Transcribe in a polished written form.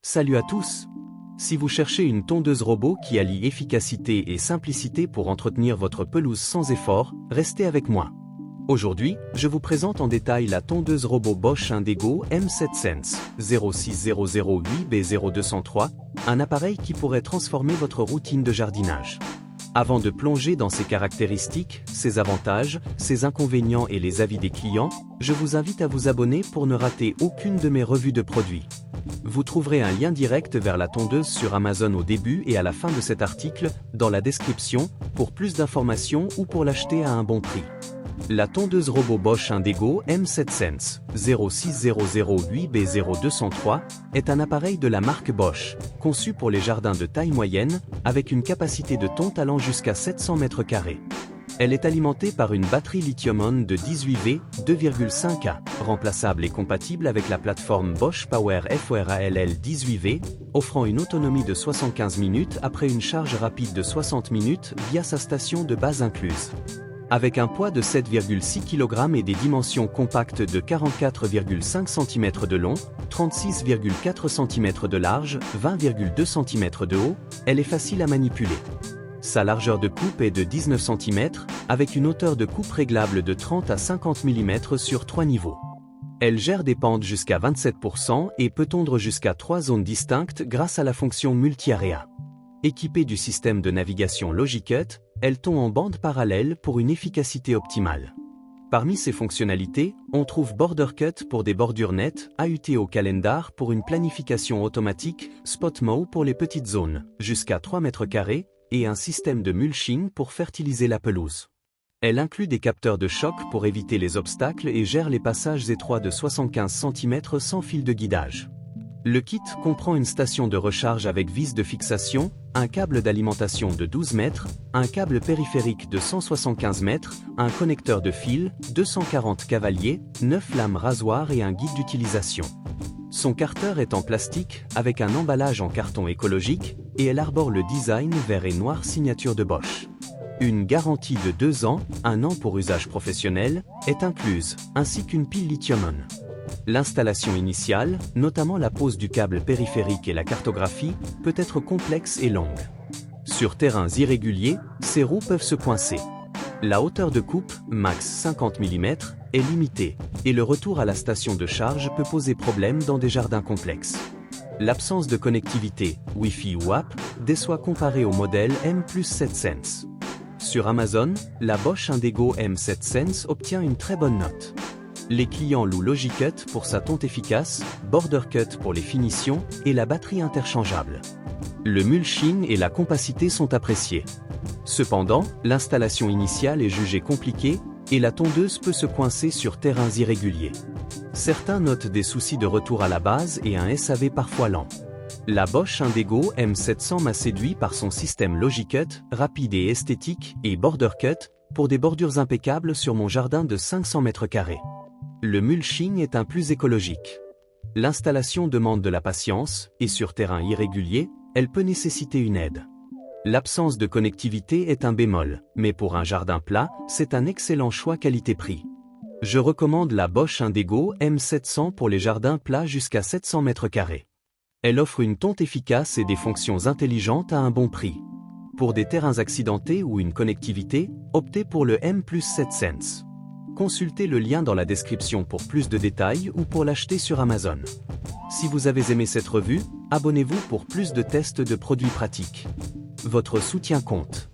Salut à tous! Si vous cherchez une tondeuse robot qui allie efficacité et simplicité pour entretenir votre pelouse sans effort, restez avec moi. Aujourd'hui, je vous présente en détail la tondeuse robot Bosch Indego M7 Sense 06008B0203, un appareil qui pourrait transformer votre routine de jardinage. Avant de plonger dans ses caractéristiques, ses avantages, ses inconvénients et les avis des clients, je vous invite à vous abonner pour ne rater aucune de mes revues de produits. Vous trouverez un lien direct vers la tondeuse sur Amazon au début et à la fin de cet article, dans la description, pour plus d'informations ou pour l'acheter à un bon prix. La tondeuse robot Bosch Indego M7 Sense 06008B0203 est un appareil de la marque Bosch, conçu pour les jardins de taille moyenne, avec une capacité de tonte allant jusqu'à 700 m². Elle est alimentée par une batterie lithium-ion de 18V 2,5A, remplaçable et compatible avec la plateforme Bosch Power FORALL 18V, offrant une autonomie de 75 minutes après une charge rapide de 60 minutes via sa station de base incluse. Avec un poids de 7,6 kg et des dimensions compactes de 44,5 cm de long, 36,4 cm de large, 20,2 cm de haut, elle est facile à manipuler. Sa largeur de coupe est de 19 cm, avec une hauteur de coupe réglable de 30 à 50 mm sur 3 niveaux. Elle gère des pentes jusqu'à 27% et peut tondre jusqu'à 3 zones distinctes grâce à la fonction multi-area. Équipée du système de navigation Logicut, elle tond en bande parallèle pour une efficacité optimale. Parmi ses fonctionnalités, on trouve Border Cut pour des bordures nettes, AUT au calendar pour une planification automatique, Spot Mow pour les petites zones, jusqu'à 3 m², et un système de mulching pour fertiliser la pelouse. Elle inclut des capteurs de choc pour éviter les obstacles et gère les passages étroits de 75 cm sans fil de guidage. Le kit comprend une station de recharge avec vis de fixation, un câble d'alimentation de 12 mètres, un câble périphérique de 175 mètres, un connecteur de fil, 240 cavaliers, 9 lames rasoirs et un guide d'utilisation. Son carter est en plastique, avec un emballage en carton écologique, et elle arbore le design vert et noir signature de Bosch. Une garantie de 2 ans, 1 an pour usage professionnel, est incluse, ainsi qu'une pile lithium-ion. L'installation initiale, notamment la pose du câble périphérique et la cartographie, peut être complexe et longue. Sur terrains irréguliers, ces roues peuvent se coincer. La hauteur de coupe, max 50 mm, est limitée, et le retour à la station de charge peut poser problème dans des jardins complexes. L'absence de connectivité, Wi-Fi ou app, déçoit comparé au modèle M7 Sense. Sur Amazon, la Bosch Indego M7 Sense obtient une très bonne note. Les clients louent Logicut pour sa tonte efficace, Border Cut pour les finitions et la batterie interchangeable. Le mulching et la compacité sont appréciés. Cependant, l'installation initiale est jugée compliquée et la tondeuse peut se coincer sur terrains irréguliers. Certains notent des soucis de retour à la base et un SAV parfois lent. La Bosch Indego M700 m'a séduit par son système Logicut, rapide et esthétique, et Border Cut, pour des bordures impeccables sur mon jardin de 500 m². Le mulching est un plus écologique. L'installation demande de la patience, et sur terrain irrégulier, elle peut nécessiter une aide. L'absence de connectivité est un bémol, mais pour un jardin plat, c'est un excellent choix qualité-prix. Je recommande la Bosch Indego M700 pour les jardins plats jusqu'à 700 m². Elle offre une tonte efficace et des fonctions intelligentes à un bon prix. Pour des terrains accidentés ou une connectivité, optez pour le M7 Sense. Consultez le lien dans la description pour plus de détails ou pour l'acheter sur Amazon. Si vous avez aimé cette revue, abonnez-vous pour plus de tests de produits pratiques. Votre soutien compte.